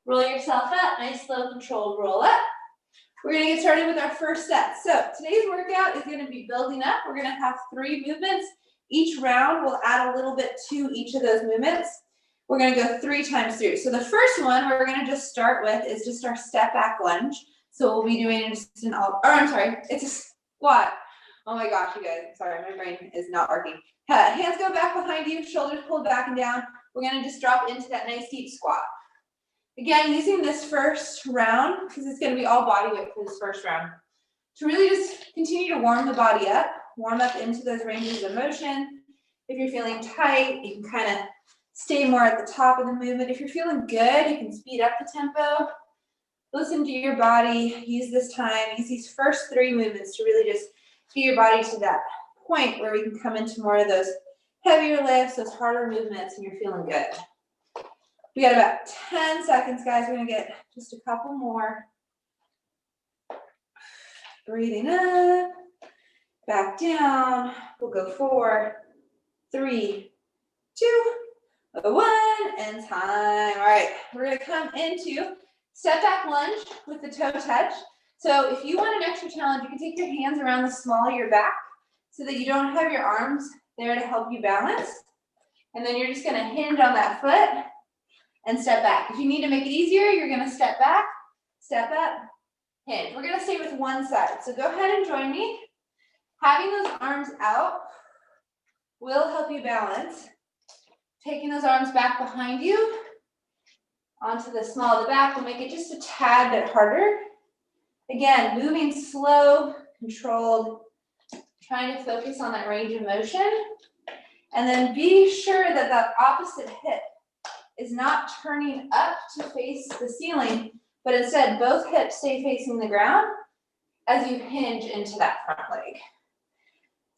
Roll yourself up, nice slow controlled roll up. We're gonna get started with our first set. So today's workout is gonna be building up. We're gonna have 3 movements. Each round will add a little bit to each of those movements. We're gonna go 3 times through. So the first one we're gonna just start with is just our step back lunge. So we'll be doing just it's a squat. Oh my gosh, you guys, sorry, my brain is not working. Hands go back behind you, shoulders pulled back and down. We're gonna just drop into that nice deep squat. Again, using this first round, because it's gonna be all body weight for this first round, to really just continue to warm the body up, warm up into those ranges of motion. If you're feeling tight, you can kind of stay more at the top of the movement. If you're feeling good, you can speed up the tempo. Listen to your body, use this time, use these first 3 movements to really just get your body to that point where we can come into more of those heavier lifts, those harder movements, and you're feeling good. We got about 10 seconds, guys. We're gonna get just a couple more. Breathing up, back down. We'll go 4, 3, 2, 1, and time. All right, we're gonna come into step back lunge with the toe touch. So if you want an extra challenge, you can take your hands around the small of your back so that you don't have your arms there to help you balance. And then you're just gonna hinge on that foot and step back. If you need to make it easier, you're gonna step back, step up, hinge. We're gonna stay with one side. So go ahead and join me. Having those arms out will help you balance. Taking those arms back behind you onto the small of the back will make it just a tad bit harder. Again, moving slow, controlled, trying to focus on that range of motion. And then be sure that that opposite hip is not turning up to face the ceiling, but instead both hips stay facing the ground as you hinge into that front leg.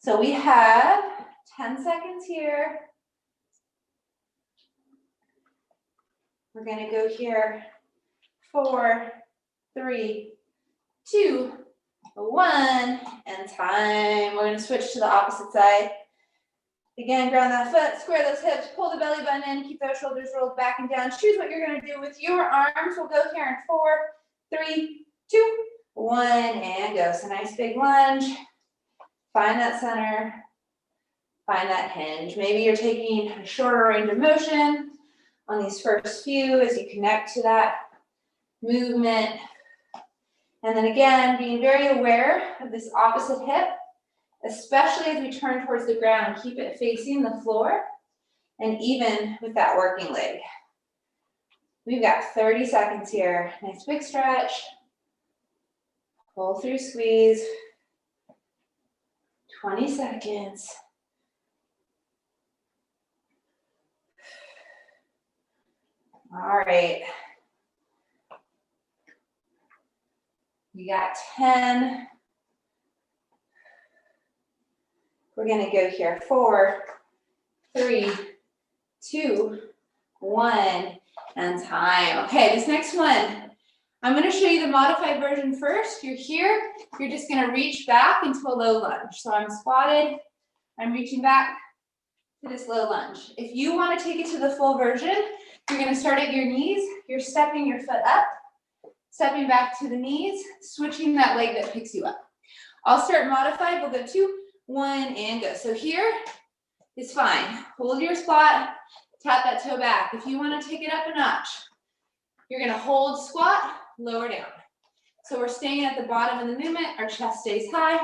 So we have 10 seconds here. We're gonna go here, 4, 3, 2, 1, and time. We're gonna switch to the opposite side. Again, ground that foot, square those hips, pull the belly button in, keep those shoulders rolled back and down. Choose what you're gonna do with your arms. We'll go here in 4, 3, 2, 1, and go. So nice big lunge. Find that center, find that hinge. Maybe you're taking a shorter range of motion on these first few as you connect to that movement. And then again, being very aware of this opposite hip, especially as we turn towards the ground, keep it facing the floor and even with that working leg. We've got 30 seconds here. Nice big stretch. Pull through, squeeze. 20 seconds. All right. We got 10. We're gonna go here, 4, 3, 2, 1, and time. Okay, this next one, I'm gonna show you the modified version first. You're here, you're just gonna reach back into a low lunge. So I'm squatted, I'm reaching back to this low lunge. If you wanna take it to the full version, you're gonna start at your knees, you're stepping your foot up, stepping back to the knees, switching that leg that picks you up. I'll start modified, we'll go 2, 1, and go. So here is fine. Hold your squat, tap that toe back. If you want to take it up a notch, you're going to hold squat, lower down. So we're staying at the bottom of the movement. Our chest stays high.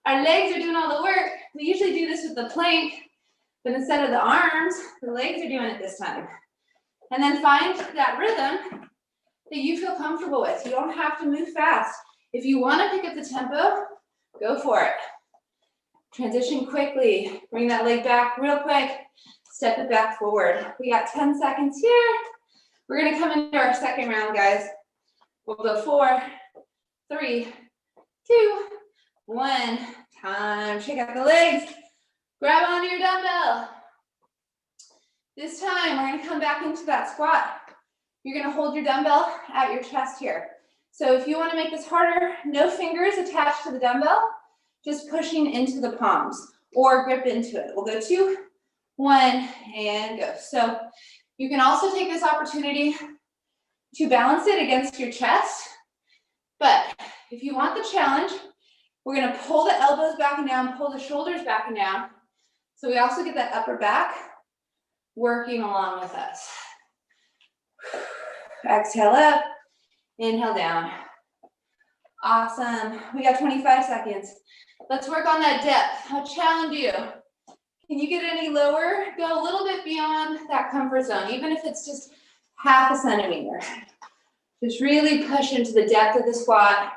Our legs are doing all the work. We usually do this with the plank, but instead of the arms, the legs are doing it this time. And then find that rhythm that you feel comfortable with. You don't have to move fast. If you want to pick up the tempo, go for it. Transition quickly, bring that leg back real quick, step it back forward. We got 10 seconds here. We're gonna come into our second round, guys. We'll go 4, 3, 2, 1, time. Shake out the legs, grab onto your dumbbell. This time, we're gonna come back into that squat. You're gonna hold your dumbbell at your chest here. So if you wanna make this harder, no fingers attached to the dumbbell, just pushing into the palms or grip into it. We'll go 2, 1, and go. So you can also take this opportunity to balance it against your chest. But if you want the challenge, we're gonna pull the elbows back and down, pull the shoulders back and down. So we also get that upper back working along with us. Exhale up, inhale down. Awesome, we got 25 seconds. Let's work on that depth. I'll challenge you. Can you get any lower? Go a little bit beyond that comfort zone, even if it's just half a centimeter. Just really push into the depth of the squat.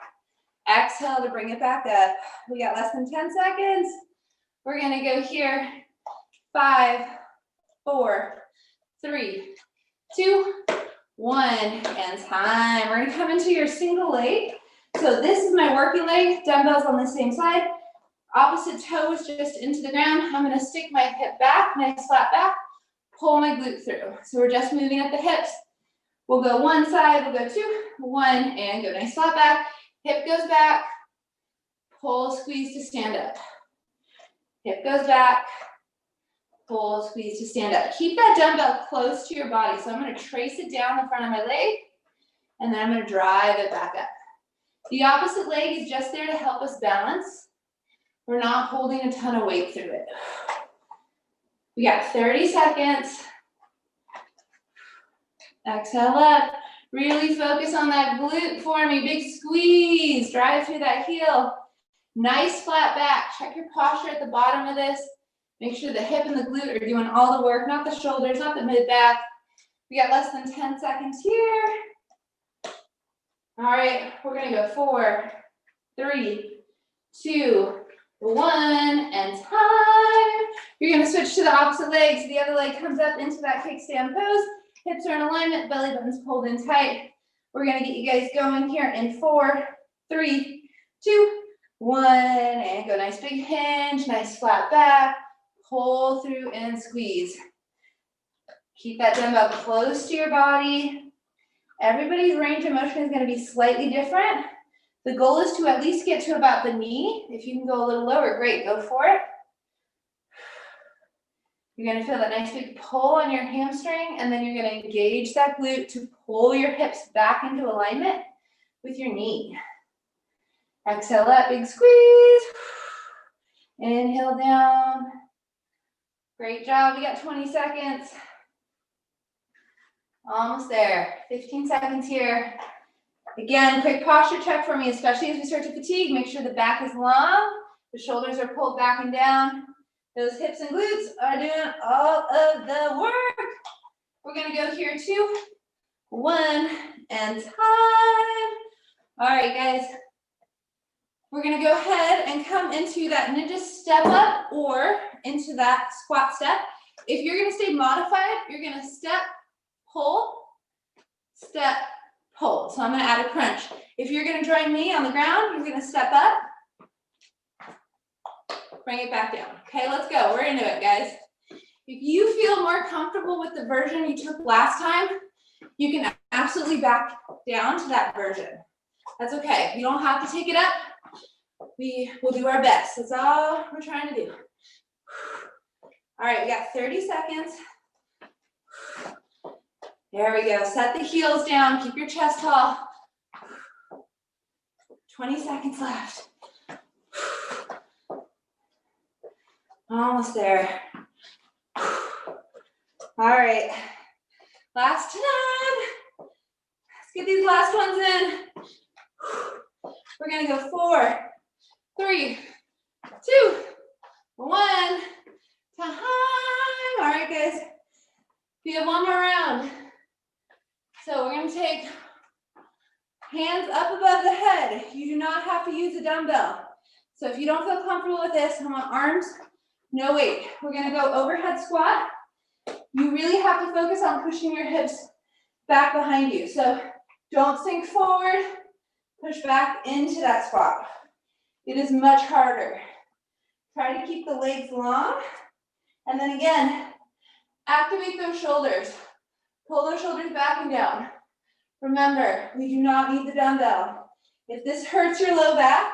Exhale to bring it back up. We got less than 10 seconds. We're gonna go here. 5, 4, 3, 2, 1, and time. We're gonna come into your single leg. So this is my working leg, dumbbells on the same side. Opposite toes just into the ground. I'm gonna stick my hip back, nice flat back, pull my glute through. So we're just moving at the hips. We'll go one side, we'll go 2, 1, and go nice flat back. Hip goes back, pull, squeeze to stand up. Hip goes back, pull, squeeze to stand up. Keep that dumbbell close to your body. So I'm gonna trace it down the front of my leg, and then I'm gonna drive it back up. The opposite leg is just there to help us balance. We're not holding a ton of weight through it. We got 30 seconds. Exhale up. Really focus on that glute for me. Big squeeze. Drive through that heel. Nice flat back. Check your posture at the bottom of this. Make sure the hip and the glute are doing all the work, not the shoulders, not the mid back. We got less than 10 seconds here. All right, we're gonna go 4, 3, 2, 1, and time. You're gonna switch to the opposite leg. So the other leg comes up into that kickstand pose. Hips are in alignment, belly button's pulled in tight. We're gonna get you guys going here in 4, 3, 2, 1, and go nice big hinge, nice flat back, pull through and squeeze. Keep that dumbbell close to your body. Everybody's range of motion is gonna be slightly different. The goal is to at least get to about the knee. If you can go a little lower, great, go for it. You're gonna feel that nice big pull on your hamstring, and then you're gonna engage that glute to pull your hips back into alignment with your knee. Exhale up, big squeeze. Inhale down. Great job, we got 20 seconds. Almost there, 15 seconds here. Again, quick posture check for me, especially as we start to fatigue. Make sure the back is long, the shoulders are pulled back and down. Those hips and glutes are doing all of the work. We're gonna go here, 2, 1, and time. All right, guys. We're gonna go ahead and come into that ninja step up or into that squat step. If you're gonna stay modified, you're gonna step, pull, step, pull. So I'm gonna add a crunch. If you're gonna join me on the ground, you're gonna step up, bring it back down. Okay, let's go. We're into it, guys. If you feel more comfortable with the version you took last time, you can absolutely back down to that version. That's okay. You don't have to take it up. We will do our best. That's all we're trying to do. All right, we got 30 seconds. There we go. Set the heels down. Keep your chest tall. 20 seconds left. Almost there. All right. Last time. Let's get these last ones in. We're going to go 4, 3, 2, 1. Time. All right, guys. We have one more round. So we're going to take hands up above the head. You do not have to use a dumbbell. So if you don't feel comfortable with this, I want arms, no weight. We're going to go overhead squat. You really have to focus on pushing your hips back behind you. So don't sink forward. Push back into that squat. It is much harder. Try to keep the legs long. And then again, activate those shoulders. Pull those shoulders back and down. Remember, we do not need the dumbbell. If this hurts your low back,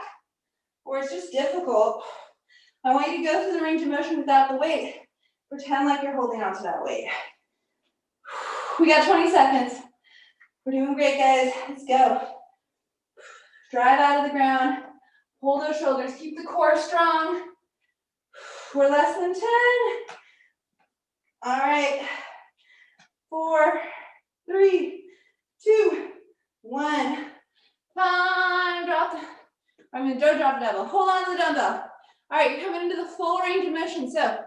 or it's just difficult, I want you to go through the range of motion without the weight. Pretend like you're holding on to that weight. We got 20 seconds. We're doing great, guys. Let's go. Drive out of the ground. Hold those shoulders. Keep the core strong. We're less than 10. All right. 4, 3, 2, 1. Time. Drop the dumbbell. Hold on to the dumbbell. All right, you're coming into the full range of motion. So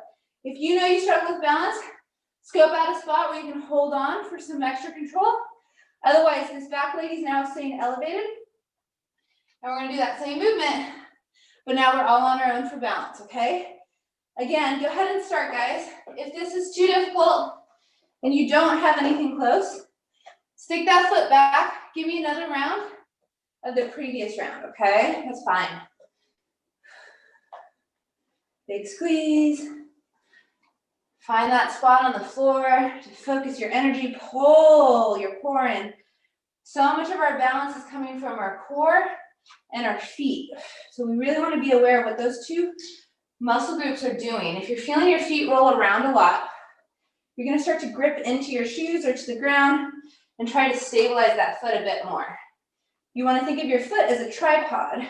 if you know you struggle with balance, scope out a spot where you can hold on for some extra control. Otherwise, this back leg is now staying elevated. And we're gonna do that same movement, but now we're all on our own for balance, okay? Again, go ahead and start, guys. If this is too difficult and you don't have anything close, stick that foot back. Give me another round of the previous round, okay? That's fine. Big squeeze. Find that spot on the floor to focus your energy. Pull your core in. So much of our balance is coming from our core and our feet. So we really want to be aware of what those two muscle groups are doing. If you're feeling your feet roll around a lot, you're going to start to grip into your shoes or to the ground and try to stabilize that foot a bit more. You want to think of your foot as a tripod.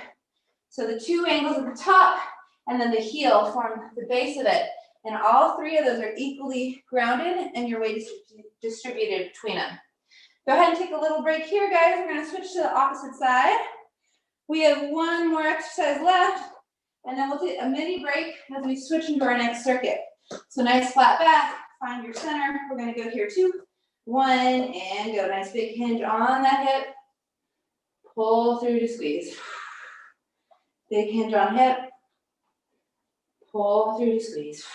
So the two angles at the top and then the heel form the base of it. And all three of those are equally grounded and your weight is distributed between them. Go ahead and take a little break here, guys. We're going to switch to the opposite side. We have one more exercise left, and then we'll take a mini break as we switch into our next circuit. So nice flat back, find your center. We're going to go here 2, 1, and go. Nice big hinge on that hip. Pull through to squeeze. Big hinge on hip. Pull through to squeeze.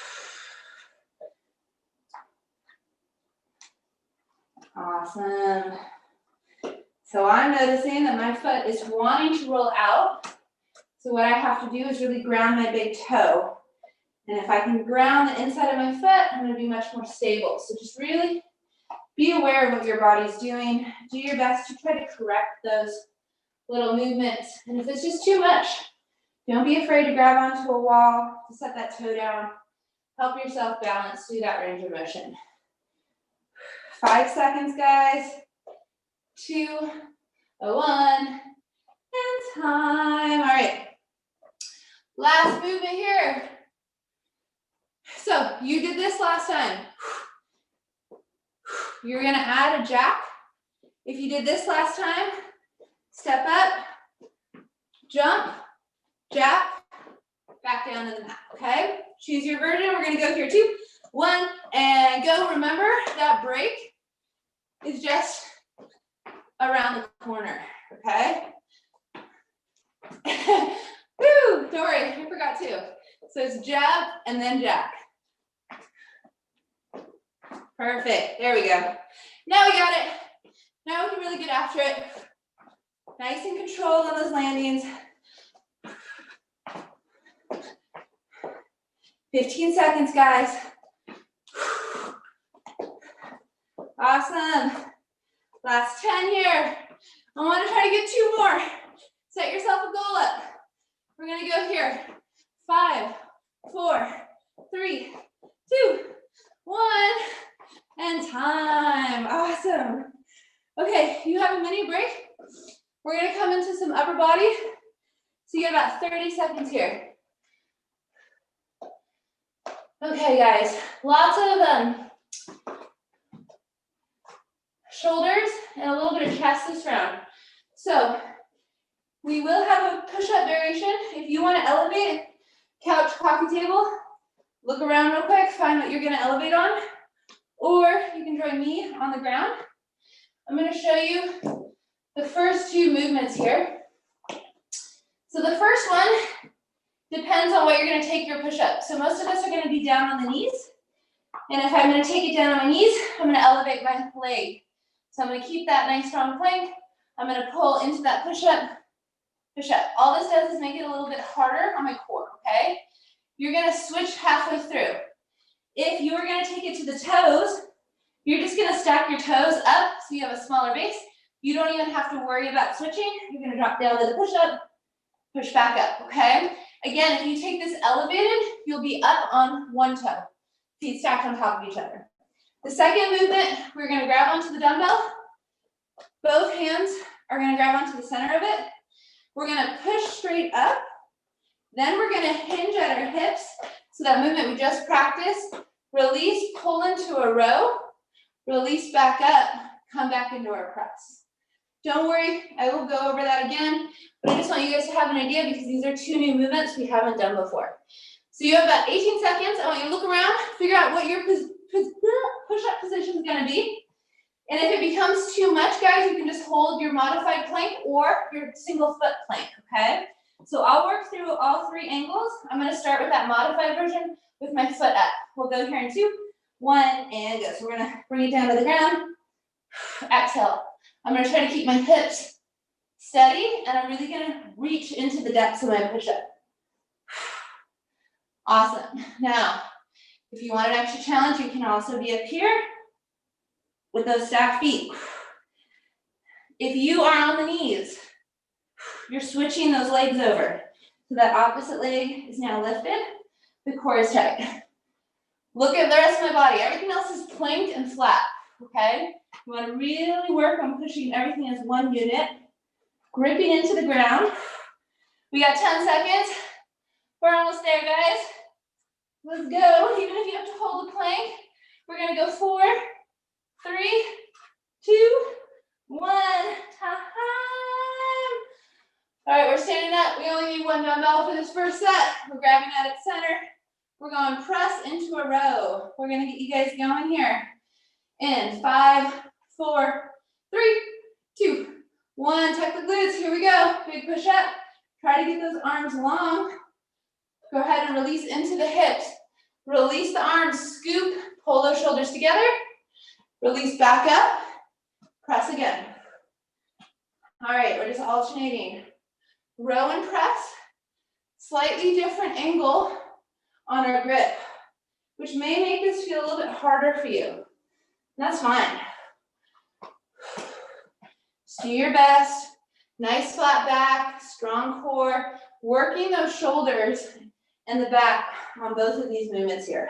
Awesome. So I'm noticing that my foot is wanting to roll out. So what I have to do is really ground my big toe. And if I can ground the inside of my foot, I'm going to be much more stable. So just really be aware of what your body's doing. Do your best to try to correct those little movements. And if it's just too much, don't be afraid to grab onto a wall, to set that toe down. Help yourself balance through that range of motion. 5 seconds, guys. 2, 1, and time. All right. Last movement here. So you did this last time. You're going to add a jack. If you did this last time, step up, jump, jack, back down to the mat, okay? Choose your version. We're going to go here 2, 1, and go. Remember that break is just around the corner, okay? Woo, don't worry, I forgot too. So it's jab and then jack. Perfect, there we go. Now we got it. Now we can really get after it. Nice and controlled on those landings. 15 seconds, guys. Awesome. Last 10 here. I want to try to get 2 more. Set yourself a goal up. We're going to go here. 5, 4, 3, 2, 1, and time. Awesome. Okay, you have a mini break. We're going to come into some upper body. So you get about 30 seconds here. Okay, guys, lots of shoulders and a little bit of chest this round. So we will have a push-up variation. If you want to elevate, couch, coffee table, look around real quick, find what you're going to elevate on, or you can join me on the ground. I'm going to show you the first 2 movements here. So the first one depends on what you're going to take your push-up. So most of us are going to be down on the knees. And if I'm going to take it down on my knees, I'm going to elevate my leg. So I'm going to keep that nice strong plank. I'm going to pull into that push-up, push-up. All this does is make it a little bit harder on my core, okay? You're going to switch halfway through. If you are going to take it to the toes, you're just going to stack your toes up so you have a smaller base. You don't even have to worry about switching. You're going to drop down to the push-up, push back up, okay? Again, if you take this elevated, you'll be up on one toe, feet stacked on top of each other. The second movement, we're going to grab onto the dumbbell, Both hands are gonna grab onto the center of it. We're gonna push straight up. Then we're gonna hinge at our hips. So that movement we just practiced. Release, pull into a row. Release back up, come back into our press. Don't worry, I will go over that again, but I just want you guys to have an idea because these are 2 new movements we haven't done before. So you have about 18 seconds. I want you to look around, figure out what your push-up position is gonna be. And if it becomes too much, guys, you can just hold your modified plank or your single foot plank, okay? So I'll work through all 3 angles. I'm gonna start with that modified version with my foot up. We'll go here in 2, 1, and go. So we're gonna bring it down to the ground. Exhale. I'm gonna try to keep my hips steady, and I'm really gonna reach into the depths of my push-up. Awesome. Now, if you want an extra challenge, you can also be up here with those stacked feet. If you are on the knees, you're switching those legs over. So that opposite leg is now lifted, the core is tight. Look at the rest of my body. Everything else is planked and flat, okay? You wanna really work on pushing everything as one unit, gripping into the ground. We got 10 seconds. We're almost there, guys. Let's go. Even if you have to hold the plank, we're gonna go 4, 3, 2, 1. Time. All right, we're standing up. We only need 1 dumbbell for this first set. We're grabbing at its center. We're going press into a row. We're gonna get you guys going here. In 5, 4, 3, 2, 1. Tuck the glutes. Here we go. Big push up. Try to get those arms long. Go ahead and release into the hips. Release the arms. Scoop. Pull those shoulders together. Release back up. Press again. All right, we're just alternating. Row and press. Slightly different angle on our grip, which may make this feel a little bit harder for you. That's fine. Just do your best. Nice flat back, strong core, working those shoulders and the back on both of these movements here.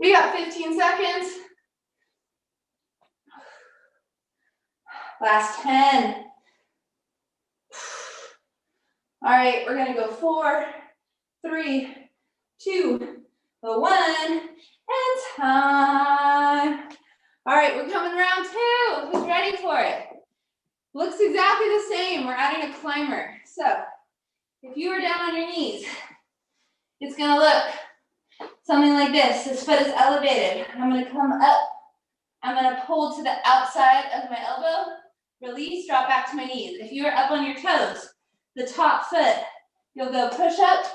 We got 15 seconds. Last 10. All right, we're gonna go 4, 3, 2, 1, and time. All right, we're coming round 2. Who's ready for it? Looks exactly the same. We're adding a climber. So if you are down on your knees, it's gonna look something like this. This foot is elevated. I'm gonna come up. I'm gonna pull to the outside of my elbow, release, drop back to my knees. If you are up on your toes, the top foot, you'll go push up,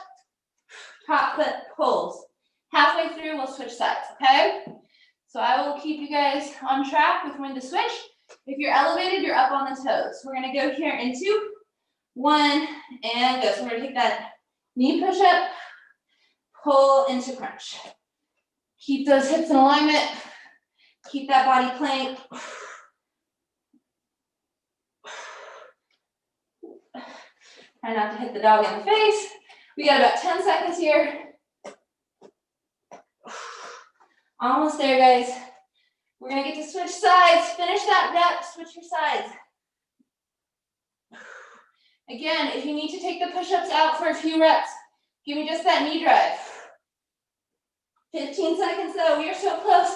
top foot pulls. Halfway through, we'll switch sides, okay? So I will keep you guys on track with when to switch. If you're elevated, you're up on the toes. We're gonna go here in 2, 1, and go. So we're gonna take that knee push up, pull into crunch. Keep those hips in alignment. Keep that body plank. Try not to hit the dog in the face. We got about 10 seconds here. Almost there, guys. We're gonna get to switch sides. Finish that rep, switch your sides. Again, if you need to take the push-ups out for a few reps, give me just that knee drive. 15 seconds though, we are so close.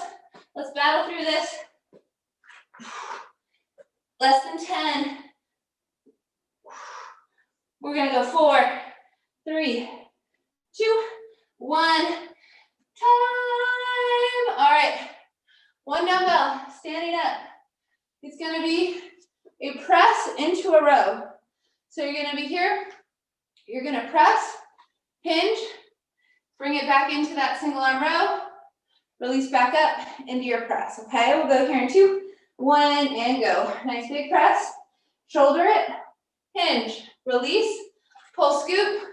Let's battle through this. Less than 10. We're gonna go 4, 3, 2, 1. Time. All right. 1 dumbbell, standing up. It's gonna be a press into a row. So you're gonna be here. You're gonna press, hinge, bring it back into that single arm row. Release back up into your press, okay? We'll go here in 2, 1, and go. Nice big press. Shoulder it, hinge, release, pull, scoop,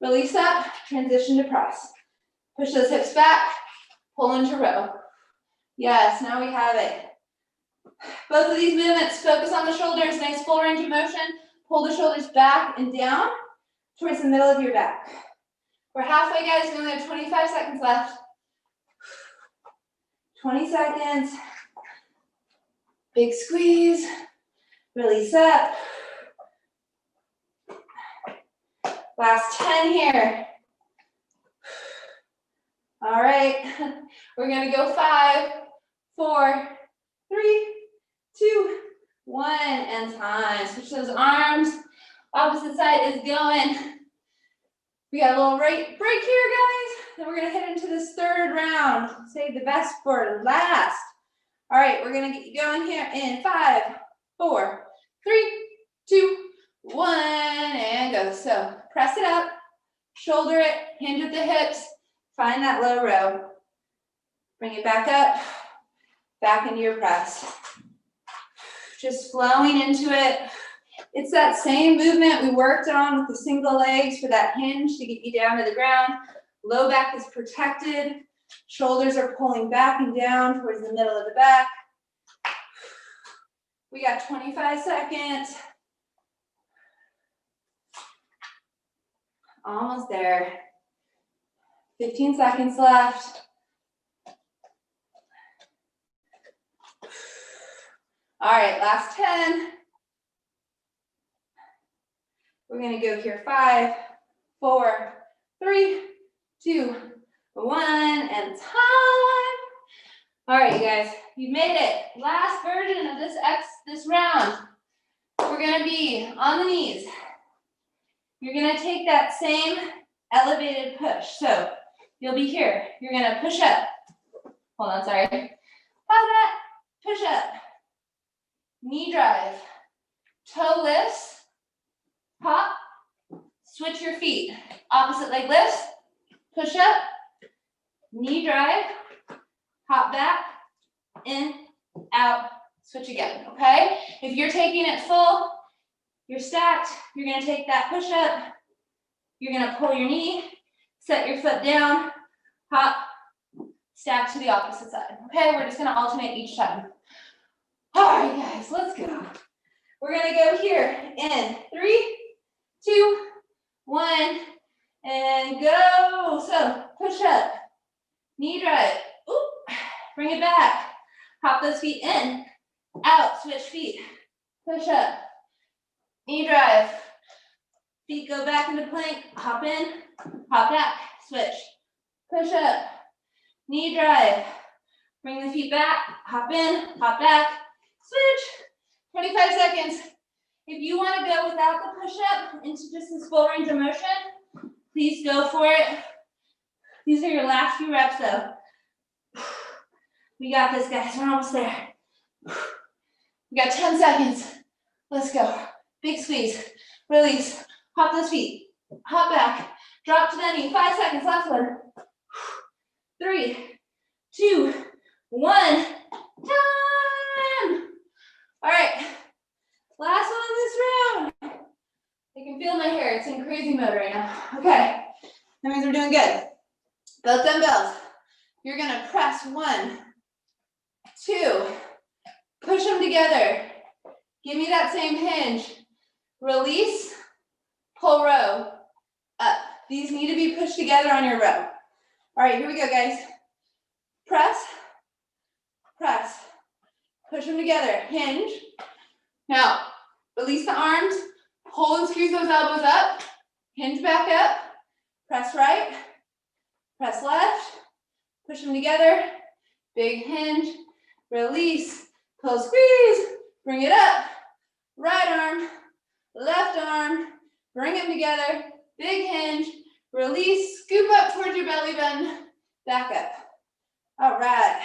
release up, transition to press. Push those hips back, pull into row. Yes, now we have it. Both of these movements, focus on the shoulders, nice full range of motion. Pull the shoulders back and down towards the middle of your back. We're halfway, guys. We only have 25 seconds left. 20 seconds. Big squeeze. Release up. Last 10 here. All right, we're gonna go 5, 4, 3, 2, 1, and time. Switch those arms. Opposite side is going. We got a little break here, guys. Then we're gonna head into this third round. Save the best for last. All right, we're gonna get you going here in 5, 4, 3, 2, 1, and go. So press it up, shoulder it, hinge at the hips, find that low row. Bring it back up, back into your press. Just flowing into it. It's that same movement we worked on with the single legs for that hinge to get you down to the ground. Low back is protected. Shoulders are pulling back and down towards the middle of the back. We got 25 seconds. Almost there. 15 seconds left. All right, last 10. We're gonna go here, 5, 4, 3, 2, 1, and time. All right, you guys, you made it. Last version of this round. We're gonna be on the knees. You're gonna take that same elevated push. So you'll be here. You're gonna push up. Hold on, sorry. Pause that. Push up. Knee drive. Toe lifts. Hop, switch your feet. Opposite leg lifts, push up, knee drive, hop back, in, out, switch again, okay? If you're taking it full, you're stacked, you're gonna take that push up, you're gonna pull your knee, set your foot down, hop, stack to the opposite side, okay? We're just gonna alternate each time. All right, guys, let's go. We're gonna go here in 3, 2, 1, and go. So push up, knee drive, oop, bring it back. Hop those feet in, out, switch feet. Push up, knee drive. Feet go back into plank, hop in, hop back, switch. Push up, knee drive. Bring the feet back, hop in, hop back, switch. 25 seconds. If you want to go without the push-up into just this full range of motion, please go for it. These are your last few reps though. We got this, guys, we're almost there. We got 10 seconds. Let's go. Big squeeze, release, hop those feet, hop back, drop to the knee, 5 seconds, last one. 3, 2, 1, time. All right. Last one this round. I can feel my hair. It's in crazy mode right now. Okay. That means we're doing good. Both dumbbells. You're going to press 1, 2. Push them together. Give me that same hinge. Release. Pull row. Up. These need to be pushed together on your row. All right, here we go, guys. Press. Press. Push them together. Hinge. Now, release the arms, pull and squeeze those elbows up, hinge back up, press right, press left, push them together, big hinge, release, pull, squeeze, bring it up, right arm, bring them together, big hinge, release, scoop up towards your belly button, back up. All right.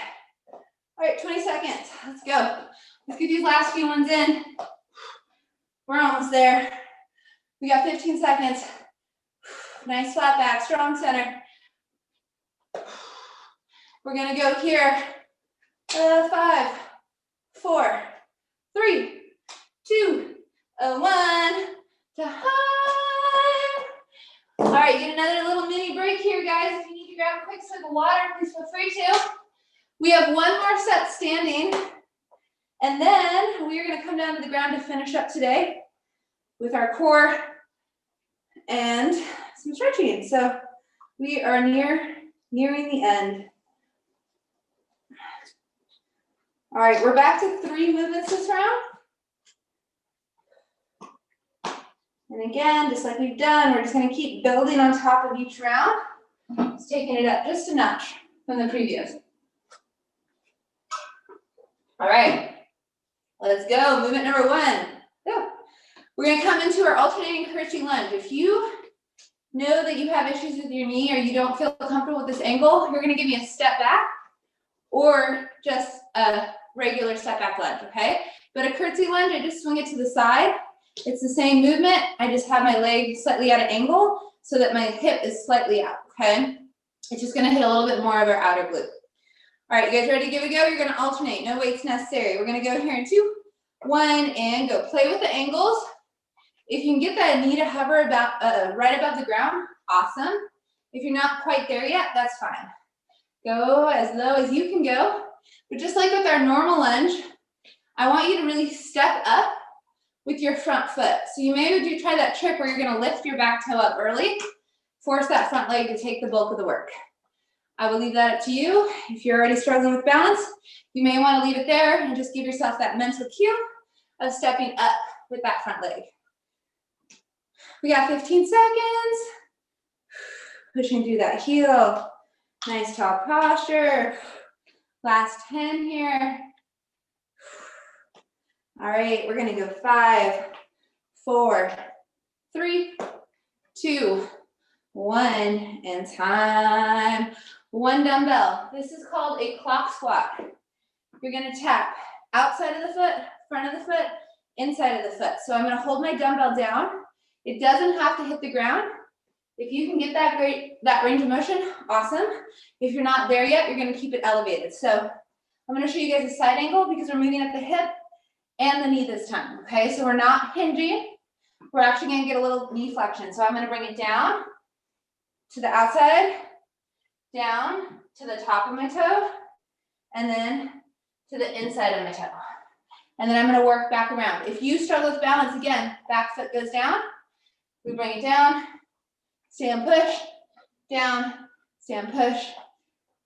All right, 20 seconds, let's go. Let's get these last few ones in. We're almost there. We got 15 seconds. Nice flat back, strong center. We're gonna go here. 5, 4, 3, 2, 1. Time. All right, get another little mini break here, guys. If you need to grab a quick sip of water, please feel free to. We have one more set standing. And then we are going to come down to the ground to finish up today with our core and some stretching. So we are nearing the end. All right, we're back to 3 movements this round. And again, just like we've done, we're just gonna keep building on top of each round. Just taking it up just a notch from the previous. All right, let's go. Movement number one. Go. We're gonna come into our alternating crunching lunge. If you know that you have issues with your knee or you don't feel comfortable with this angle, you're gonna give me a step back or just a regular step back lunge, okay? But a curtsy lunge, I just swing it to the side. It's the same movement. I just have my leg slightly at an angle so that my hip is slightly out, okay? It's just gonna hit a little bit more of our outer glute. All right, you guys ready to give it a go? You're gonna alternate, no weights necessary. We're gonna go here in 2, 1, and go. Play with the angles. If you can get that knee to hover about right above the ground, awesome. If you're not quite there yet, that's fine. Go as low as you can go. But just like with our normal lunge, I want you to really step up with your front foot. So you maybe try that trick where you're gonna lift your back toe up early, force that front leg to take the bulk of the work. I will leave that up to you. If you're already struggling with balance, you may wanna leave it there and just give yourself that mental cue of stepping up with that front leg. We got 15 seconds. Pushing through that heel. Nice tall posture. Last 10 here. All right, we're gonna go 5, 4, 3, 2, 1, and time. 1 dumbbell. This is called a clock squat. You're gonna tap outside of the foot, front of the foot, inside of the foot. So I'm gonna hold my dumbbell down. It doesn't have to hit the ground. If you can get that range of motion, awesome. If you're not there yet, you're gonna keep it elevated. So I'm gonna show you guys a side angle because we're moving at the hip and the knee this time, okay? So we're not hinging. We're actually gonna get a little knee flexion. So I'm gonna bring it down to the outside, down to the top of my toe, and then to the inside of my toe. And then I'm gonna work back around. If you struggle with balance, again, back foot goes down. We bring it down, stand push, down, stand push,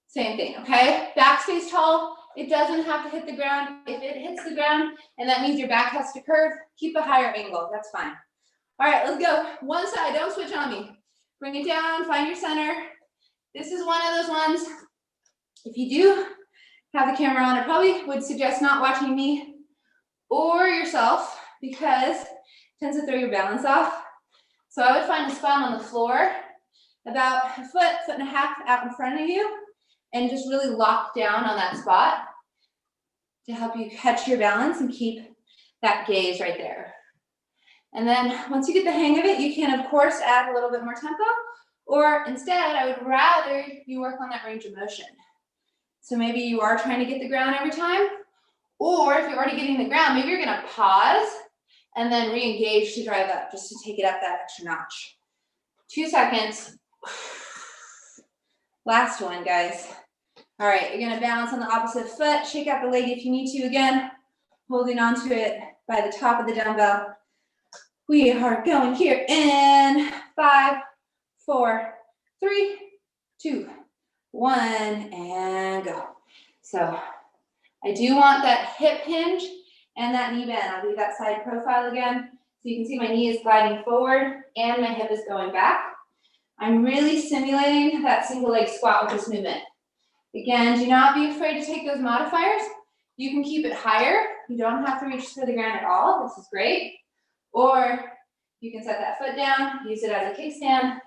same thing, okay? Back stays tall. It doesn't have to hit the ground. If it hits the ground and that means your back has to curve, keep a higher angle, that's fine. All right, let's go. One side, don't switch on me. Bring it down, find your center. This is one of those ones, if you do have the camera on, I probably would suggest not watching me or yourself because it tends to throw your balance off. So I would find a spot on the floor about a foot, foot and a half out in front of you and just really lock down on that spot to help you catch your balance and keep that gaze right there. And then once you get the hang of it, you can of course add a little bit more tempo, or instead I would rather you work on that range of motion. So maybe you are trying to get the ground every time, or if you're already getting the ground, maybe you're gonna pause and then re-engage to drive up, just to take it up that extra notch. 2 seconds. Last one, guys. All right, you're gonna balance on the opposite foot, shake out the leg if you need to again, holding onto it by the top of the dumbbell. We are going here in 5, 4, 3, 2, 1, and go. So I do want that hip hinge and that knee bend. I'll do that side profile again. So you can see my knee is gliding forward and my hip is going back. I'm really simulating that single leg squat with this movement. Again, do not be afraid to take those modifiers. You can keep it higher. You don't have to reach for the ground at all. This is great. Or you can set that foot down, use it as a kickstand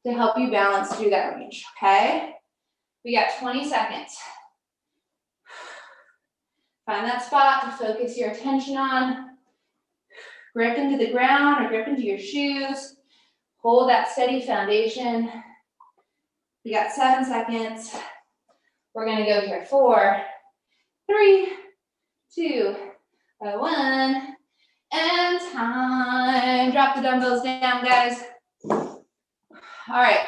to help you balance through that range, okay? We got 20 seconds. Find that spot to focus your attention on. Grip into the ground or grip into your shoes. Hold that steady foundation. We got 7 seconds. We're gonna go here. 4, 3, 2, 1, and time. Drop the dumbbells down, guys. All right.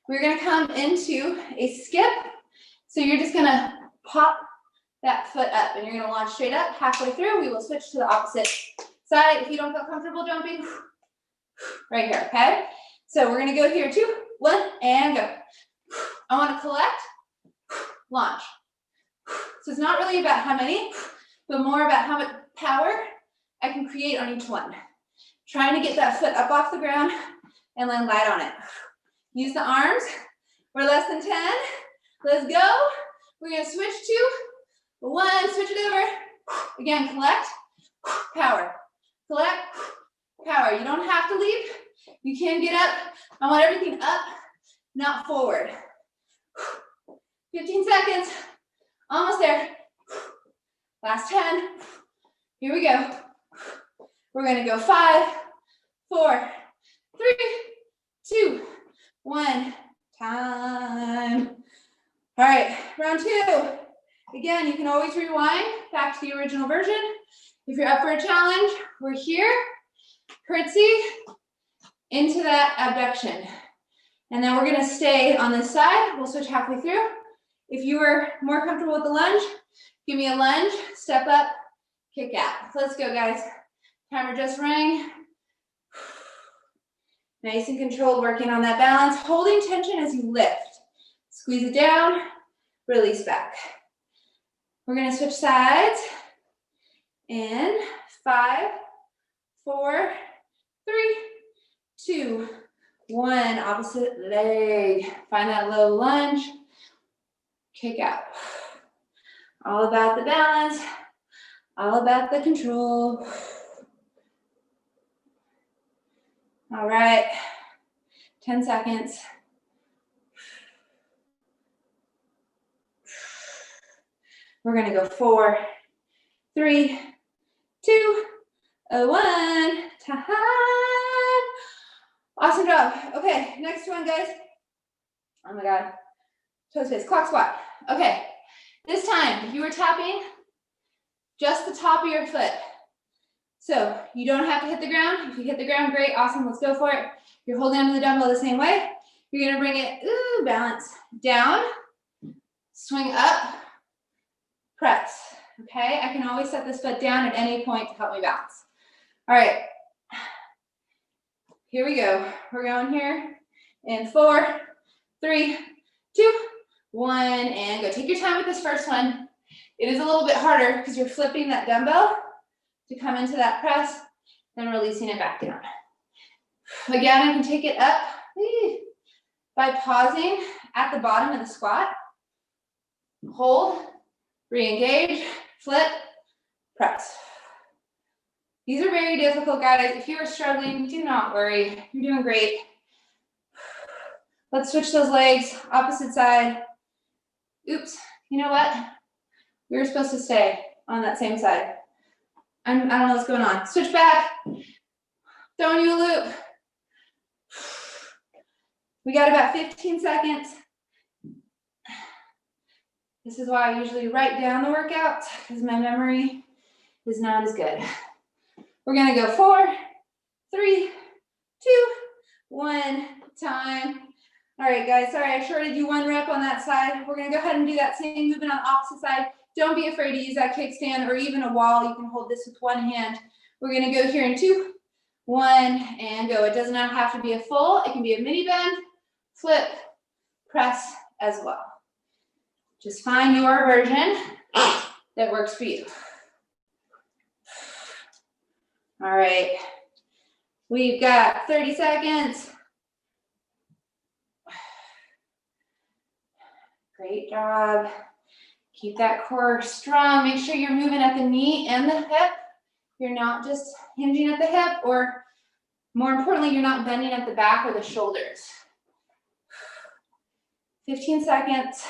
We're gonna come into a skip. So you're just gonna pop that foot up and you're gonna launch straight up. Halfway through, we will switch to the opposite side. If you don't feel comfortable jumping, right here, okay? So we're gonna go here, 2, 1, and go. I wanna collect, launch. So it's not really about how many, but more about how much power I can create on each one. Trying to get that foot up off the ground and land light on it. Use the arms. We're less than 10. Let's go. We're gonna switch to 1, switch it over. Again, collect, power. Collect, power. You don't have to leave. You can get up. I want everything up, not forward. 15 seconds. Almost there. Last 10. Here we go. We're gonna go 5, 4, 3, 2, 1. Time. All right, round 2. Again, you can always rewind back to the original version. If you're up for a challenge, we're here. Curtsy into that abduction. And then we're gonna stay on this side. We'll switch halfway through. If you were more comfortable with the lunge, give me a lunge, step up, kick out. Let's go, guys. Timer just rang. Nice and controlled, working on that balance, holding tension as you lift. Squeeze it down, release back. We're gonna switch sides. In 5, 4, 3, 2, 1. Opposite leg. Find that low lunge. Kick out. All about the balance. All about the control. All right. 10 seconds. We're gonna go 4, 3, 2, 1. Time. Awesome job. Okay, next one, guys. Oh my God. Toe space, clock squat. Okay, this time you are tapping just the top of your foot. So you don't have to hit the ground. If you hit the ground, great, awesome, let's go for it. You're holding onto the dumbbell the same way. You're gonna bring it, balance, down, swing up, press, okay? I can always set this foot down at any point to help me balance. All right, here we go. We're going here in 4, 3, 2, 1, and go. Take your time with this first one. It is a little bit harder because you're flipping that dumbbell to come into that press, then releasing it back down. Again, I can take it up by pausing at the bottom of the squat. Hold, re-engage, flip, press. These are very difficult, guys. If you are struggling, do not worry. You're doing great. Let's switch those legs, opposite side. Oops, you know what? We were supposed to stay on that same side. I don't know what's going on. Switch back. Throwing you a loop. We got about 15 seconds. This is why I usually write down the workouts because my memory is not as good. We're gonna go 4, 3, 2, 1, time. All right, guys, sorry, I shorted you 1 rep on that side. We're gonna go ahead and do that same movement on the opposite side. Don't be afraid to use that kickstand or even a wall. You can hold this with 1 hand. We're gonna go here in 2, 1, and go. It does not have to be a full, it can be a mini bend, flip, press as well. Just find your version that works for you. All right, we've got 30 seconds. Great job. Keep that core strong. Make sure you're moving at the knee and the hip. You're not just hinging at the hip, or more importantly, you're not bending at the back or the shoulders. 15 seconds.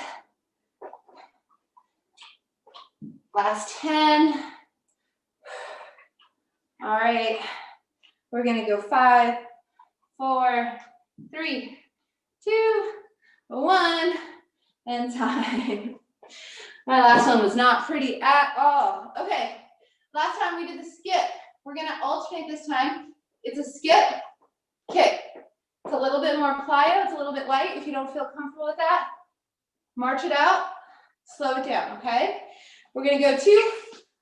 Last 10. All right, we're gonna go 5, 4, 3, 2, 1, and time. My last one was not pretty at all. Okay, last time we did the skip. We're gonna alternate this time. It's a skip, kick. It's a little bit more plyo, it's a little bit light. If you don't feel comfortable with that, march it out, slow it down, okay? We're gonna go 2,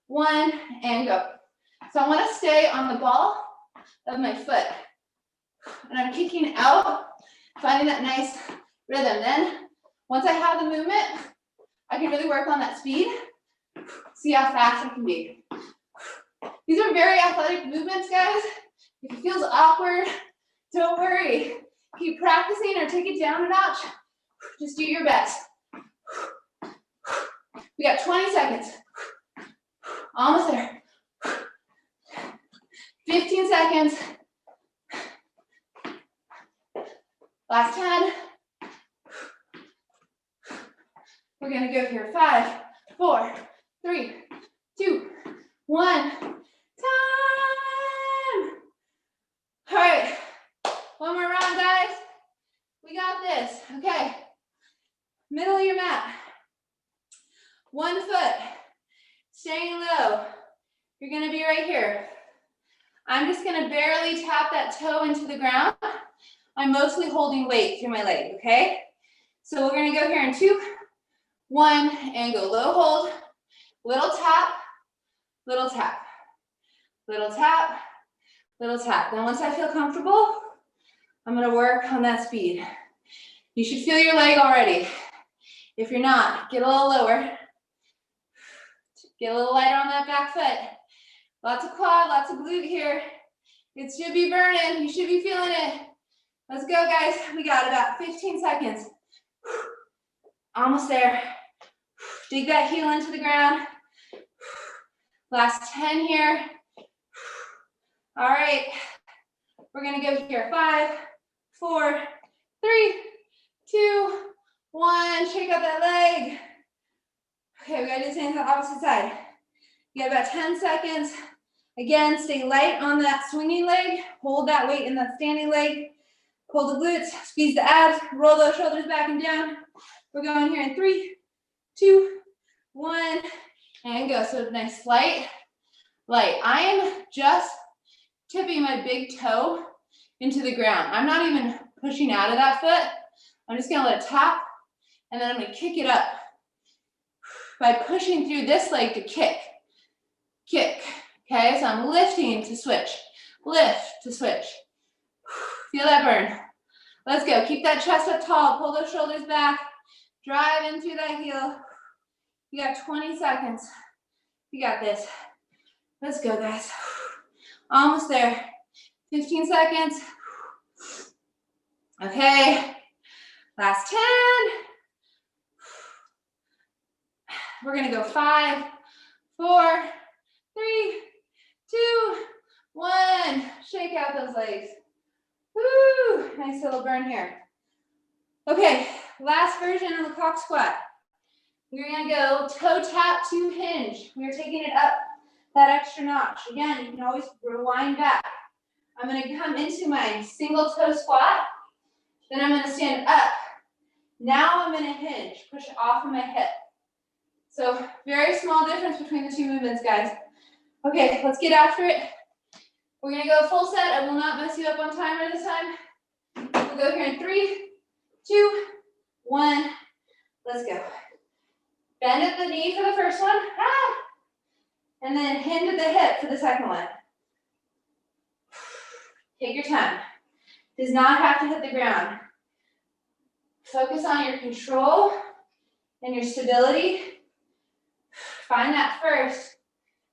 1, and go. So I wanna stay on the ball of my foot. And I'm kicking out, finding that nice rhythm. Then, once I have the movement, I can really work on that speed. See how fast I can be. These are very athletic movements, guys. If it feels awkward, don't worry. Keep practicing or take it down a notch. Just do your best. We got 20 seconds. Almost there. 15 seconds. Last 10. We're gonna go here. 5, 4, 3, 2, 1. Time. All right. One more round, guys. We got this. Okay. Middle of your mat. 1 foot. Staying low. You're gonna be right here. I'm just gonna barely tap that toe into the ground. I'm mostly holding weight through my leg, okay? So we're gonna go here in 2, 1, and go low hold, little tap, little tap, little tap, little tap. Then once I feel comfortable, I'm gonna work on that speed. You should feel your leg already. If you're not, get a little lower. Get a little lighter on that back foot. Lots of quad, lots of glute here. It should be burning, you should be feeling it. Let's go, guys. We got about 15 seconds. Almost there. Dig that heel into the ground. Last 10 here. All right. We're gonna go here. 5, 4, 3, 2, 1. Shake out that leg. Okay, we gotta do the same to the opposite side. You got about 10 seconds. Again, stay light on that swinging leg. Hold that weight in that standing leg. Pull the glutes, squeeze the abs, roll those shoulders back and down. We're going here in 3, 2, 1, and go. So nice, light, light. I am just tipping my big toe into the ground. I'm not even pushing out of that foot. I'm just gonna let it tap, and then I'm gonna kick it up by pushing through this leg to kick, kick. Okay, so I'm lifting to switch, lift to switch. Feel that burn. Let's go. Keep that chest up tall. Pull those shoulders back. Drive in through that heel. You got 20 seconds. You got this. Let's go, guys. Almost there. 15 seconds. Okay. Last 10. We're going to go 5, 4, 3, 2, 1. Shake out those legs. Woo, nice little burn here. Okay, last version of the cock squat. We're gonna go toe tap to hinge. We're taking it up that extra notch. Again, you can always rewind back. I'm gonna come into my single toe squat. Then I'm gonna stand up. Now I'm gonna hinge, push off of my hip. So very small difference between the two movements, guys. Okay, let's get after it. We're gonna go full set. I will not mess you up on timer this time. We'll go here in 3, 2, 1. Let's go. Bend at the knee for the first one. And then hinge at the hip for the second one. Take your time. Does not have to hit the ground. Focus on your control and your stability. Find that first,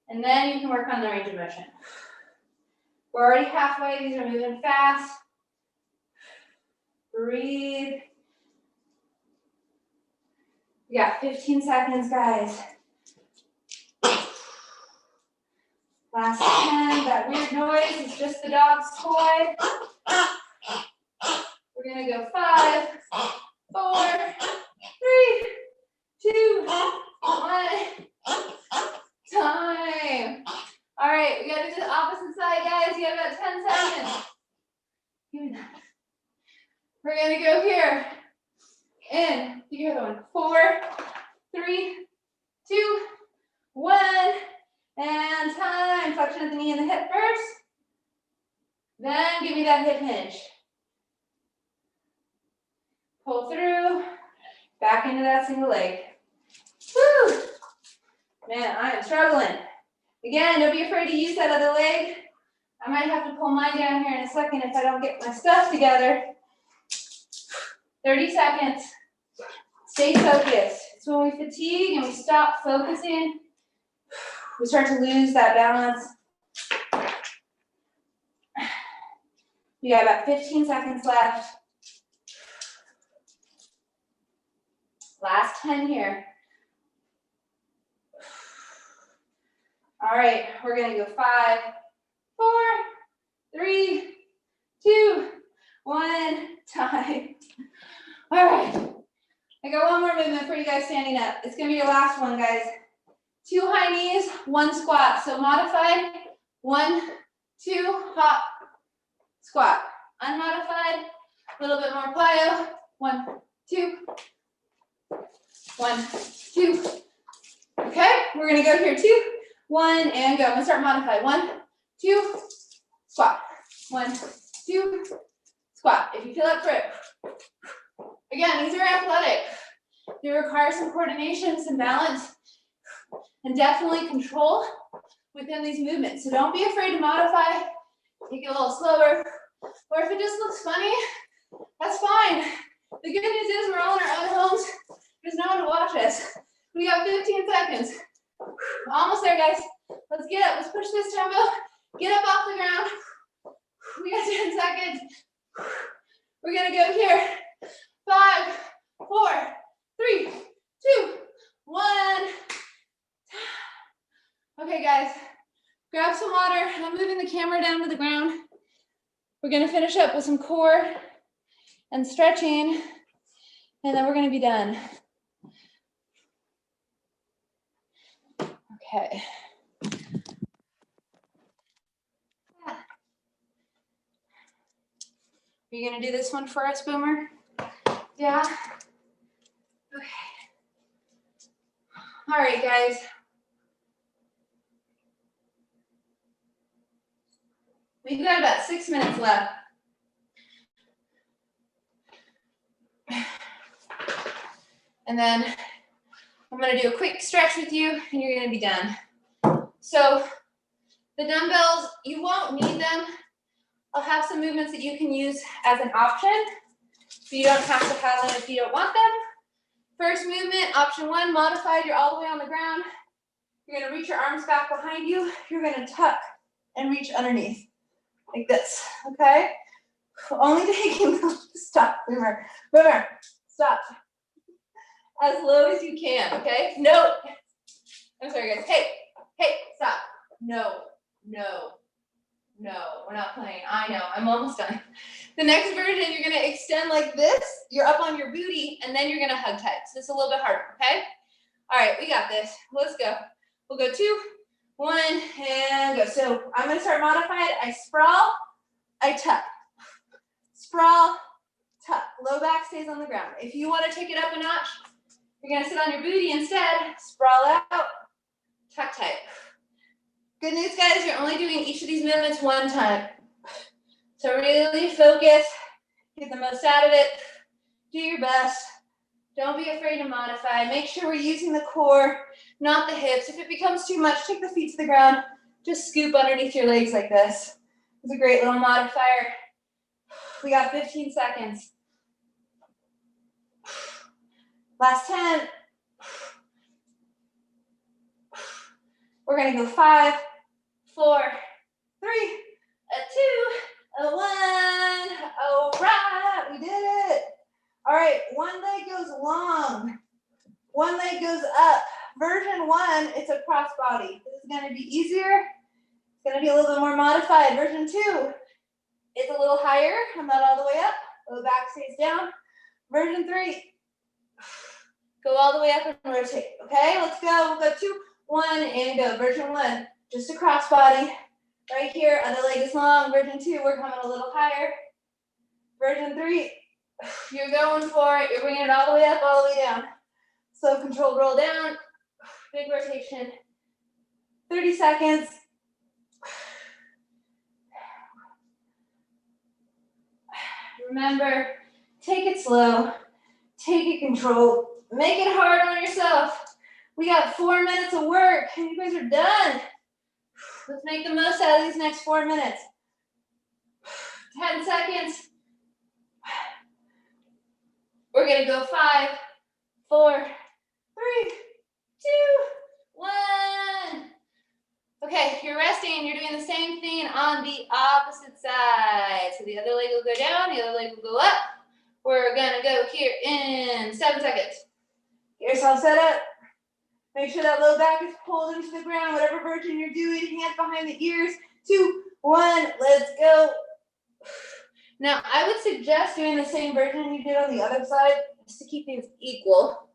and then you can work on the range of motion. We're already halfway. These are moving fast. Breathe. We got 15 seconds, guys. Last 10. That weird noise is just the dog's toy. We're going to go 5, 4, 3, 2, 1. Time. All right, we got to do the opposite side, guys. You got about 10 seconds. Give me that. We're going to go here. In. The other one. 4, 3, 2, 1. And time. Flexion of the knee and the hip first. Then give me that hip hinge. Pull through. Back into that single leg. Woo! Man, I am struggling. Again, don't be afraid to use that other leg. I might have to pull mine down here in a second if I don't get my stuff together. 30 seconds. Stay focused. It's when we fatigue and we stop focusing, we start to lose that balance. We got about 15 seconds left. Last 10 here. All right, we're gonna go 5, 4, 3, 2, 1, time. All right, I got one more movement for you guys standing up. It's gonna be your last one, guys. 2 high knees, 1 squat. So modified, 1, 2, hop, squat. Unmodified, a little bit more plyo. 1, 2, 1, 2. Okay, we're gonna go here, 2, 1, and go. I'm gonna start modified. 1, 2, squat. 1, 2, squat. If you feel up for it. Again, these are athletic. They require some coordination, some balance, and definitely control within these movements. So don't be afraid to modify. Take it a little slower. Or if it just looks funny, that's fine. The good news is we're all in our own homes. There's no one to watch us. We got 15 seconds. Almost there, guys. Let's get up. Let's push this tempo. Get up off the ground. We got 10 seconds. We're gonna go here. 5, 4, 3, 2, 1. Okay, guys. Grab some water. I'm moving the camera down to the ground. We're gonna finish up with some core and stretching, and then we're gonna be done. Okay. Are you gonna do this one for us, Boomer? Yeah? Okay. All right, guys. We've got about 6 minutes left. And then I'm gonna do a quick stretch with you and you're gonna be done. So the dumbbells, you won't need them. I'll have some movements that you can use as an option. So you don't have to have them if you don't want them. First movement, option 1, modified, you're all the way on the ground. You're gonna reach your arms back behind you. You're gonna tuck and reach underneath, like this, okay? Only taking, stop, Boomer, stop. As low as you can, okay? No, I'm sorry guys, hey, stop. No, we're not playing. I know, I'm almost done. The next version, you're gonna extend like this. You're up on your booty, and then you're gonna hug tight. So it's a little bit harder, okay? All right, we got this. Let's go. We'll go 2, 1, and go. So I'm gonna start modified. I sprawl, I tuck. Sprawl, tuck. Low back stays on the ground. If you wanna take it up a notch, you're gonna sit on your booty instead. Sprawl out, tuck tight. Good news, guys, you're only doing each of these movements 1 time. So really focus, get the most out of it, do your best. Don't be afraid to modify. Make sure we're using the core, not the hips. If it becomes too much, take the feet to the ground. Just scoop underneath your legs like this. It's a great little modifier. We got 15 seconds. Last 10. We're gonna go 5, 4, 3, 2, 1. All right, we did it. All right, one leg goes long, one leg goes up. Version 1, it's a cross body. This is gonna be easier. It's gonna be a little bit more modified. Version 2, it's a little higher. I'm not all the way up. Low back stays down. Version 3, go all the way up and rotate. Okay, let's go. We'll go 2, 1, and go. Version 1, just a cross body. Right here, other leg is long. Version 2, we're coming a little higher. Version 3, you're going for it. You're bringing it all the way up, all the way down. So controlled roll down, big rotation. 30 seconds. Remember, take it slow, take it controlled, make it hard on yourself. We got 4 minutes of work, and you guys are done. Let's make the most out of these next 4 minutes. 10 seconds. We're gonna go 5, 4, 3, 2, 1. Okay, you're resting, you're doing the same thing on the opposite side. So the other leg will go down, the other leg will go up. We're gonna go here in 7 seconds. Get yourself set up. Make sure that low back is pulled into the ground, whatever version you're doing, hands behind the ears. 2, 1, let's go. Now, I would suggest doing the same version you did on the other side, just to keep things equal.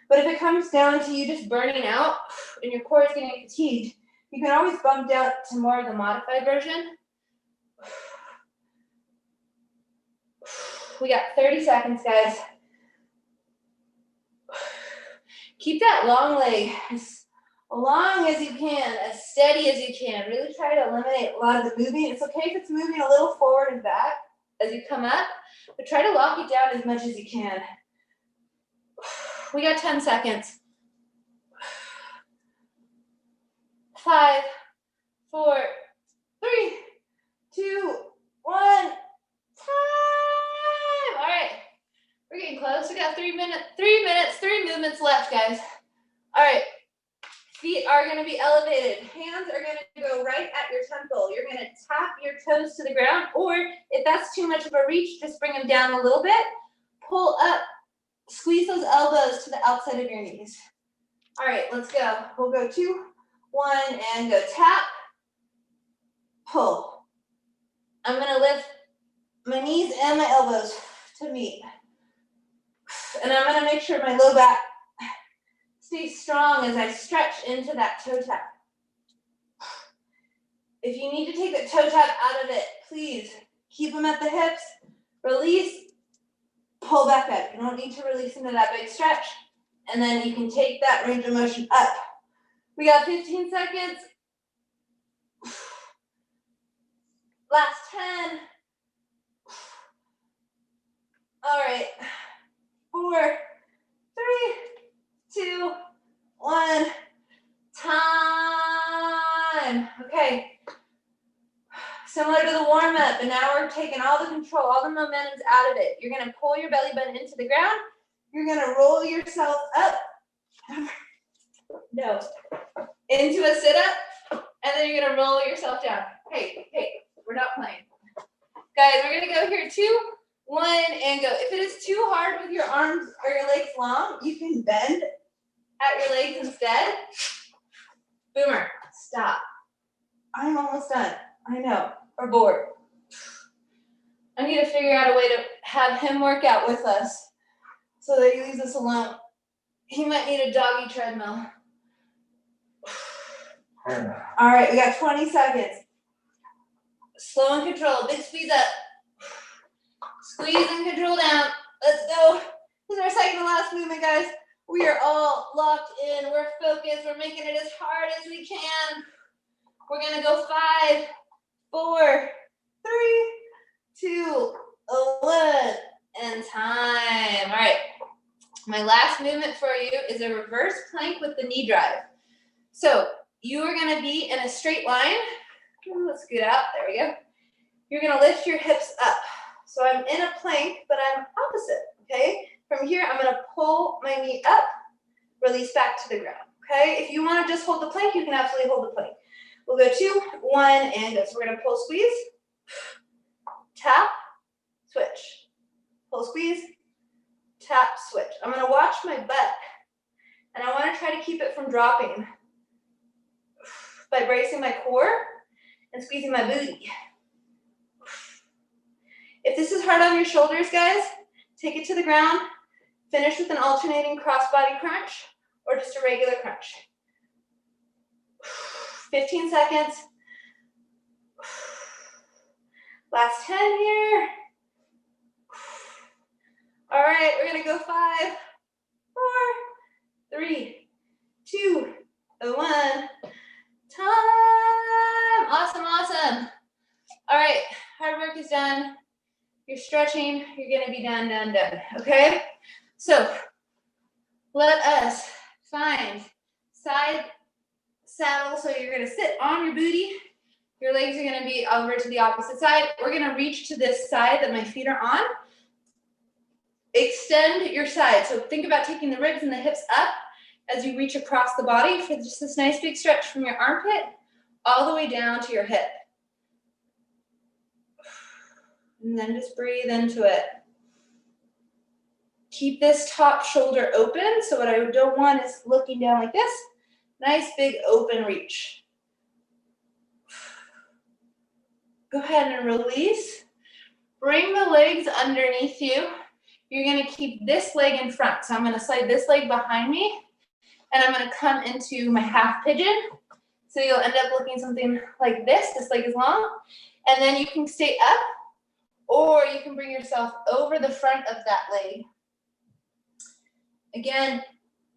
But if it comes down to you just burning out and your core is getting fatigued, you can always bump down to more of the modified version. We got 30 seconds, guys. Keep that long leg as long as you can, as steady as you can. Really try to eliminate a lot of the moving. It's okay if it's moving a little forward and back as you come up, but try to lock it down as much as you can. We got 10 seconds. 5, 4, 3, 2, 1. Time. All right. We're getting close. We got 3 minutes, 3 movements left, guys. All right. Feet are going to be elevated. Hands are going to go right at your temple. You're going to tap your toes to the ground, or if that's too much of a reach, just bring them down a little bit. Pull up. Squeeze those elbows to the outside of your knees. All right, let's go. We'll go 2, 1, and go tap, pull. I'm going to lift my knees and my elbows to meet. And I'm going to make sure my low back stays strong as I stretch into that toe tap. If you need to take the toe tap out of it, please keep them at the hips, release, pull back up. You don't need to release into that big stretch. And then you can take that range of motion up. We got 15 seconds. Last 10. All right. 4, 3, 2, 1. Time. Okay. Similar to the warm-up, and now we're taking all the control, all the momentum's out of it. You're going to pull your belly button into the ground. You're going to roll yourself up. No. Into a sit-up, and then you're going to roll yourself down. Hey, we're not playing. Guys, we're going to go here, 2, 1, and go. If it is too hard with your arms or your legs long, you can bend at your legs instead. Boomer, stop. I'm almost done. I know. Or bored. I need to figure out a way to have him work out with us so that he leaves us alone. He might need a doggy treadmill. All right, we got 20 seconds. Slow and control. Big squeeze up. Squeeze and control down. Let's go. This is our second to last movement, guys. We are all locked in. We're focused. We're making it as hard as we can. We're going to go 5, 4, 3, 2, 1, and time. All right. My last movement for you is a reverse plank with the knee drive. So you are going to be in a straight line. Let's get out. There we go. You're going to lift your hips up. So I'm in a plank, but I'm opposite, okay? From here, I'm going to pull my knee up, release back to the ground, okay? If you want to just hold the plank, you can absolutely hold the plank. We'll go 2, 1, and go. So we're going to pull, squeeze, tap, switch. Pull, squeeze, tap, switch. I'm going to watch my butt, and I want to try to keep it from dropping by bracing my core and squeezing my booty. If this is hard on your shoulders, guys, take it to the ground, finish with an alternating cross-body crunch or just a regular crunch. 15 seconds. Last 10 here. All right, we're gonna go 5, 4, 3, 2, 1. Time. Awesome, awesome. All right, hard work is done. You're stretching, you're gonna be done, okay? So let us find side saddle. So you're gonna sit on your booty. Your legs are gonna be over to the opposite side. We're gonna reach to this side that my feet are on. Extend your side. So think about taking the ribs and the hips up. as you reach across the body for just this nice big stretch from your armpit all the way down to your hip. And then just breathe into it. Keep this top shoulder open. So what I don't want is looking down like this. Nice big open reach. Go ahead and release. Bring the legs underneath you. You're gonna keep this leg in front. So I'm gonna slide this leg behind me and I'm gonna come into my half pigeon. So you'll end up looking something like this. This leg is long. And then you can stay up or you can bring yourself over the front of that leg. Again,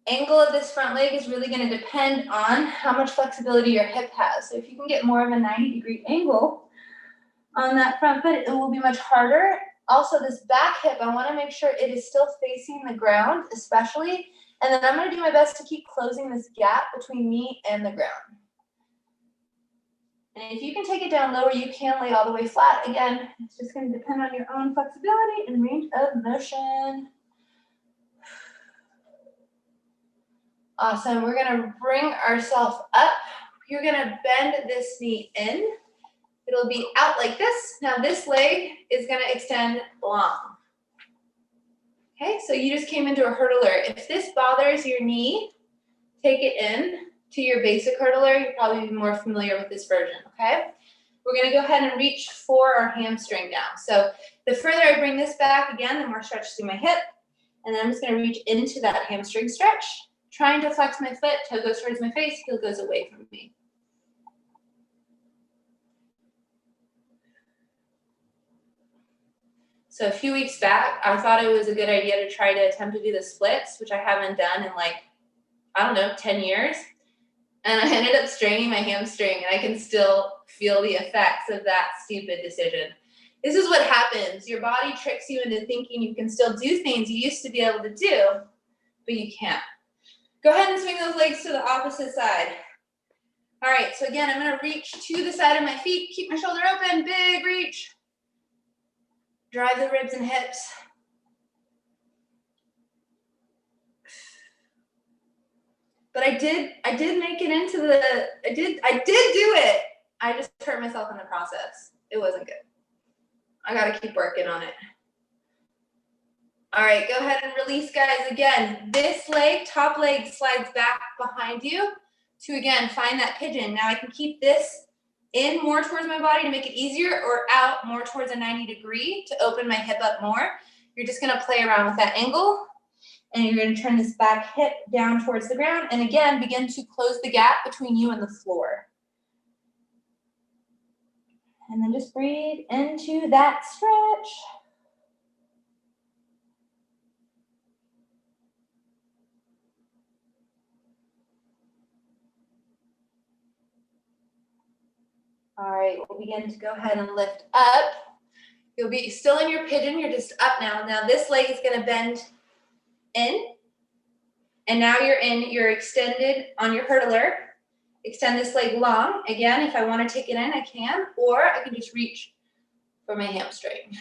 angle of this front leg is really gonna depend on how much flexibility your hip has. So if you can get more of a 90-degree angle on that front foot, it will be much harder. Also, this back hip, I wanna make sure it is still facing the ground, especially. And then I'm gonna do my best to keep closing this gap between me and the ground. And if you can take it down lower, you can lay all the way flat. Again, it's just gonna depend on your own flexibility and range of motion. Awesome, we're gonna bring ourselves up. You're gonna bend this knee in. It'll be out like this. Now this leg is gonna extend long. Okay, so you just came into a hurdler. If this bothers your knee, take it in to your basic hurdler. You'll probably be more familiar with this version, okay? We're gonna go ahead and reach for our hamstring now. So the further I bring this back, again, the more stretch through my hip. And then I'm just gonna reach into that hamstring stretch, trying to flex my foot, toe goes towards my face, heel goes away from me. So a few weeks back, I thought it was a good idea to try to attempt to do the splits, which I haven't done in like, I don't know, 10 years. And I ended up straining my hamstring, and I can still feel the effects of that stupid decision. This is what happens. Your body tricks you into thinking you can still do things you used to be able to do, but you can't. Go ahead and swing those legs to the opposite side. All right, so again, I'm gonna reach to the side of my feet, keep my shoulder open, big reach. Drive the ribs and hips. But I did make it into the, I did do it. I just hurt myself in the process. It wasn't good. I gotta keep working on it. All right, go ahead and release, guys. Again, this leg, top leg slides back behind you to, again, find that pigeon. Now I can keep this in more towards my body to make it easier, or out more towards a 90-degree to open my hip up more. You're just gonna play around with that angle, and you're gonna turn this back hip down towards the ground, and again, begin to close the gap between you and the floor. And then just breathe into that stretch. All right, we'll begin to go ahead and lift up. You'll be still in your pigeon, you're just up now. Now this leg is gonna bend in, and now you're extended on your hurdler. Extend this leg long. Again, if I wanna take it in, I can, or I can just reach for my hamstring.